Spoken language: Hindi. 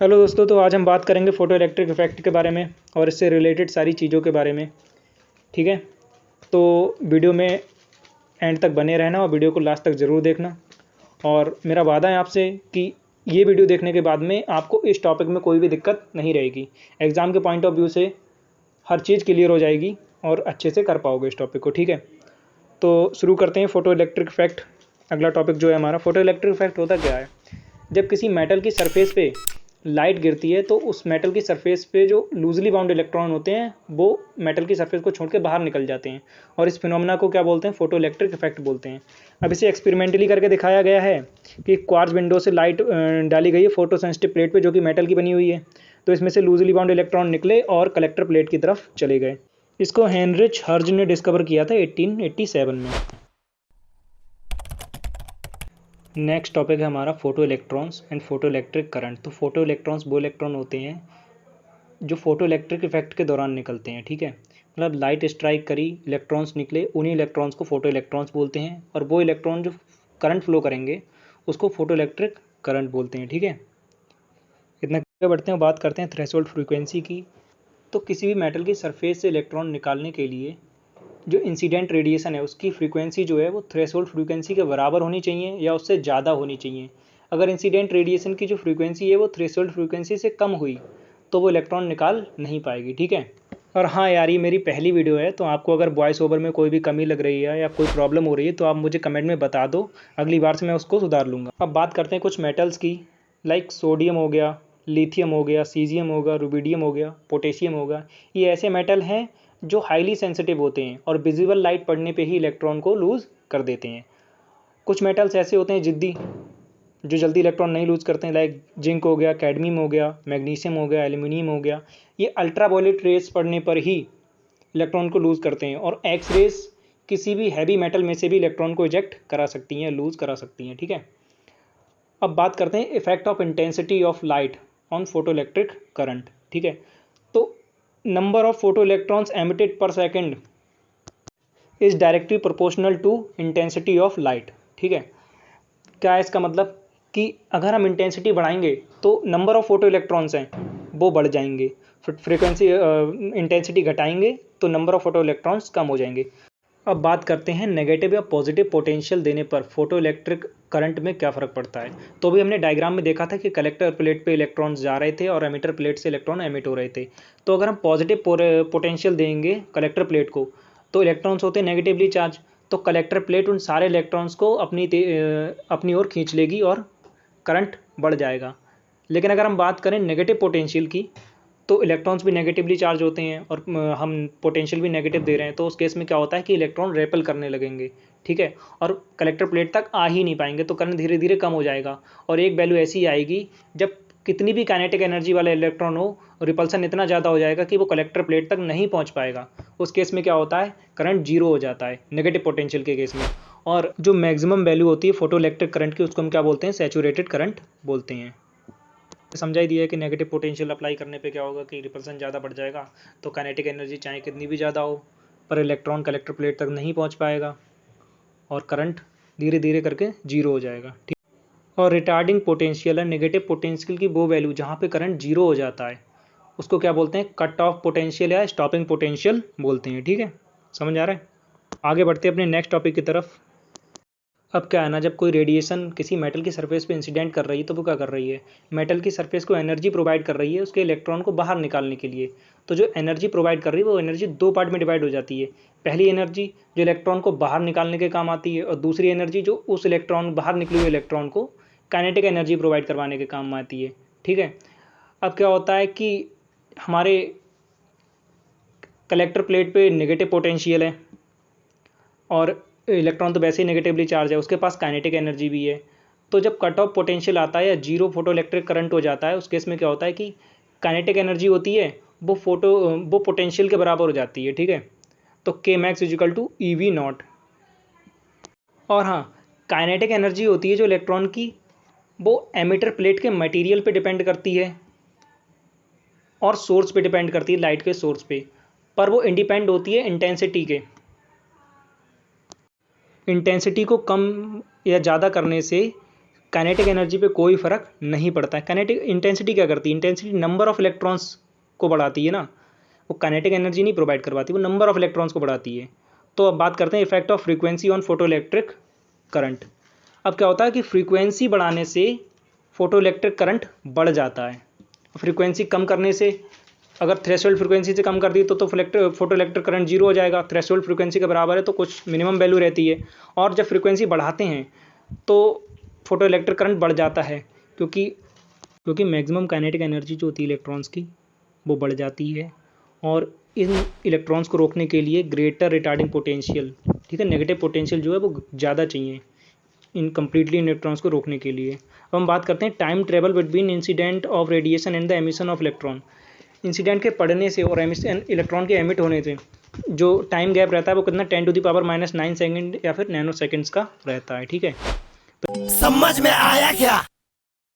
हेलो दोस्तों, तो आज हम बात करेंगे फ़ोटो इलेक्ट्रिक इफ़ेक्ट के बारे में और इससे रिलेटेड सारी चीज़ों के बारे में। ठीक है, तो वीडियो में एंड तक बने रहना और वीडियो को लास्ट तक ज़रूर देखना। और मेरा वादा है आपसे कि ये वीडियो देखने के बाद में आपको इस टॉपिक में कोई भी दिक्कत नहीं रहेगी। एग्ज़ाम के पॉइंट ऑफ व्यू से हर चीज़ क्लियर हो जाएगी और अच्छे से कर पाओगे इस टॉपिक को। ठीक है, तो शुरू करते हैं फ़ोटो इलेक्ट्रिक इफ़ेक्ट। अगला टॉपिक जो है हमारा, फ़ोटो इलेक्ट्रिक इफ़ेक्ट होता क्या है। जब किसी मेटल की सरफेस पे लाइट गिरती है तो उस मेटल की सरफेस पे जो लूजली बाउंड इलेक्ट्रॉन होते हैं वो मेटल की सरफेस को छोड़ के बाहर निकल जाते हैं और इस फिनोमेना को क्या बोलते हैं, फोटो इलेक्ट्रिक इफेक्ट बोलते हैं। अब इसे एक्सपेरिमेंटली करके दिखाया गया है कि क्वार्ट्ज विंडो से लाइट डाली गई है फोटो सेंसिटिव प्लेट पे जो कि मेटल की बनी हुई है। तो इसमें से लूजली बाउंड इलेक्ट्रॉन निकले और कलेक्टर प्लेट की तरफ चले गए। इसको हेनरिच हर्ज ने डिस्कवर किया था 1887 में। नेक्स्ट टॉपिक है हमारा photo electrons and photo electric current. तो फोटो इलेक्ट्रॉन्स वो इलेक्ट्रॉन होते हैं जो फोटो इलेक्ट्रिक इफेक्ट के दौरान निकलते हैं। ठीक है, मतलब लाइट स्ट्राइक करी, इलेक्ट्रॉन्स निकले, उन्हीं इलेक्ट्रॉन्स को फोटो इलेक्ट्रॉन्स बोलते हैं और वो इलेक्ट्रॉन जो करंट फ्लो करेंगे उसको फोटो इलेक्ट्रिक करंट बोलते हैं। ठीक है, इतना आगे बढ़ते हैं, बात करते हैं थ्रेशोल्ड फ्रीक्वेंसी की। तो किसी भी मेटल की सरफेस से इलेक्ट्रॉन निकालने के लिए जो इंसिडेंट रेडिएशन है उसकी फ्रीक्वेंसी जो है वो थ्रेशोल्ड फ्रीक्वेंसी के बराबर होनी चाहिए या उससे ज़्यादा होनी चाहिए। अगर इंसिडेंट रेडिएशन की जो फ्रीक्वेंसी है वो थ्रेशोल्ड फ्रीक्वेंसी से कम हुई तो वो इलेक्ट्रॉन निकाल नहीं पाएगी। ठीक है, और हाँ यार, ये मेरी पहली वीडियो है तो आपको अगर वॉइस ओवर में कोई भी कमी लग रही है या कोई प्रॉब्लम हो रही है तो आप मुझे कमेंट में बता दो, अगली बार से मैं उसको सुधार लूँगा। अब बात करते हैं कुछ मेटल्स की, लाइक सोडियम हो गया, लिथियम हो गया, सीजियम हो गया, रुबिडियम हो गया, पोटेशियम हो गया। ये ऐसे मेटल हैं जो हाईली सेंसिटिव होते हैं और विजिबल लाइट पड़ने पे ही इलेक्ट्रॉन को लूज़ कर देते हैं। कुछ मेटल्स ऐसे होते हैं जिद्दी, जो जल्दी इलेक्ट्रॉन नहीं लूज़ करते हैं, लाइक जिंक हो गया, कैडमियम हो गया, मैग्नीशियम हो गया, एल्यूमिनियम हो गया। ये अल्ट्रावायलेट रेस पड़ने पर ही इलेक्ट्रॉन को लूज़ करते हैं और एक्स रेस किसी भी हैवी मेटल में से भी इलेक्ट्रॉन को इजेक्ट करा सकती हैं, लूज़ करा सकती हैं। ठीक है, अब बात करते हैं effect of intensity of light on photo electric current. ठीक है, तो number of photo electrons emitted per second is directly proportional to intensity of light. ठीक है, क्या है इसका मतलब कि अगर हम इंटेंसिटी बढ़ाएंगे तो नंबर ऑफ फोटो इलेक्ट्रॉन्स हैं वो बढ़ जाएंगे, फ्रीक्वेंसी इंटेंसिटी घटाएंगे तो नंबर ऑफ फोटो इलेक्ट्रॉन्स कम हो जाएंगे। अब बात करते हैं नेगेटिव या पॉजिटिव पोटेंशियल देने पर फोटो इलेक्ट्रिक करंट में क्या फ़र्क पड़ता है। तो भी हमने डायग्राम में देखा था कि कलेक्टर प्लेट पे इलेक्ट्रॉन्स जा रहे थे और एमिटर प्लेट से इलेक्ट्रॉन एमिट हो रहे थे। तो अगर हम पॉजिटिव पोटेंशियल देंगे कलेक्टर प्लेट को तो इलेक्ट्रॉन्स होते हैं नेगेटिवली चार्ज, तो कलेक्टर प्लेट उन सारे इलेक्ट्रॉन्स को अपनी ओर खींच लेगी और करंट बढ़ जाएगा। लेकिन अगर हम बात करें नेगेटिव पोटेंशियल की तो इलेक्ट्रॉन्स भी नेगेटिवली चार्ज होते हैं और हम पोटेंशियल भी नेगेटिव दे रहे हैं, तो उस केस में क्या होता है कि इलेक्ट्रॉन रेपल करने लगेंगे। ठीक है, और कलेक्टर प्लेट तक आ ही नहीं पाएंगे तो करंट धीरे धीरे कम हो जाएगा और एक वैल्यू ऐसी आएगी जब कितनी भी काइनेटिक एनर्जी वाला इलेक्ट्रॉन हो, रिपल्सन इतना ज़्यादा हो जाएगा कि वो कलेक्टर प्लेट तक नहीं पहुँच पाएगा। उस केस में क्या होता है, करंट जीरो हो जाता है नेगेटिव पोटेंशियल के केस में। और जो मैक्सिमम वैल्यू होती है फोटो इलेक्ट्रिक करंट की उसको हम क्या बोलते हैं, सैचुरेटेड करंट बोलते हैं। समझा ही दिया है कि नेगेटिव पोटेंशियल अप्लाई करने पे क्या होगा कि रिपल्सन ज़्यादा बढ़ जाएगा, तो काइनेटिक एनर्जी चाहे कितनी भी ज़्यादा हो पर इलेक्ट्रॉन कलेक्टर प्लेट तक नहीं पहुंच पाएगा और करंट धीरे धीरे करके जीरो हो जाएगा। ठीक, और रिटार्डिंग पोटेंशियल है नेगेटिव पोटेंशियल की वो वैल्यू जहाँ पे करंट जीरो हो जाता है उसको क्या बोलते हैं, कट ऑफ पोटेंशियल या स्टॉपिंग पोटेंशियल बोलते हैं। ठीक है, समझ आ रहा है। आगे बढ़ते हैं अपने नेक्स्ट टॉपिक की तरफ। अब क्या है ना, जब कोई रेडिएशन किसी मेटल की सरफेस पे इंसिडेंट कर रही है तो वो क्या कर रही है, मेटल की सरफेस को एनर्जी प्रोवाइड कर रही है उसके इलेक्ट्रॉन को बाहर निकालने के लिए। तो जो एनर्जी प्रोवाइड कर रही है वो एनर्जी दो पार्ट में डिवाइड हो जाती है। पहली एनर्जी जो इलेक्ट्रॉन को बाहर निकालने के काम आती है और दूसरी एनर्जी जो उस इलेक्ट्रॉन बाहर निकले हुए इलेक्ट्रॉन को काइनेटिक एनर्जी प्रोवाइड करवाने के काम आती है। ठीक है, अब क्या होता है कि हमारे कलेक्टर प्लेट पे नेगेटिव पोटेंशियल है और इलेक्ट्रॉन तो वैसे ही नेगेटिवली चार्ज है, उसके पास काइनेटिक एनर्जी भी है। तो जब कट ऑफ पोटेंशियल आता है या जीरो फोटो इलेक्ट्रिक करंट हो जाता है उस केस में क्या होता है कि काइनेटिक एनर्जी होती है वो पोटेंशियल के बराबर हो जाती है। ठीक है, तो K max is equal to E V naught. और हाँ, काइनेटिक एनर्जी होती है जो इलेक्ट्रॉन की वो एमिटर प्लेट के मटेरियल पे डिपेंड करती है और सोर्स पे डिपेंड करती है, लाइट के सोर्स पे, पर वो इंडिपेंड होती है इंटेंसिटी के। इंटेंसिटी को कम या ज़्यादा करने से काइनेटिक एनर्जी पे कोई फ़र्क नहीं पड़ता है। काइनेटिक इंटेंसिटी क्या करती है? इंटेंसिटी नंबर ऑफ इलेक्ट्रॉन्स को बढ़ाती है ना, वो काइनेटिक एनर्जी नहीं प्रोवाइड करवाती, वो नंबर ऑफ इलेक्ट्रॉन्स को बढ़ाती है। तो अब बात करते हैं effect of frequency on photo electric current. अब क्या होता है कि फ्रीक्वेंसी बढ़ाने से फोटो इलेक्ट्रिक करंट बढ़ जाता है, फ्रीक्वेंसी कम करने से, अगर थ्रेशोल्ड फ्रीक्वेंसी से कम कर दी तो फोटो इलेक्ट्रिक करंट जीरो हो जाएगा। थ्रेशोल्ड फ्रीक्वेंसी के बराबर है तो कुछ मिनिमम वैल्यू रहती है। और जब फ्रीक्वेंसी बढ़ाते हैं तो फोटो इलेक्ट्रिक करंट बढ़ जाता है, क्योंकि मैक्सिमम काइनेटिक एनर्जी जो होती है इलेक्ट्रॉन्स की वो बढ़ जाती है। और इन इलेक्ट्रॉन्स को रोकने के लिए ग्रेटर रिटार्डिंग पोटेंशियल, ठीक है, नेगेटिव पोटेंशियल जो है वो ज़्यादा चाहिए इन कम्प्लीटली इलेक्ट्रॉन्स को रोकने के लिए। अब हम बात करते हैं time travel between incident of radiation and the emission of electron. Incident के पढ़ने से और एमिशन इलेक्ट्रॉन के एमिट होने से जो टाइम गैप रहता है वो कितना 10⁻⁻⁹ सेकंड या फिर नैनो सेकंड्स का रहता है, ठीक है। समझ में आया क्या?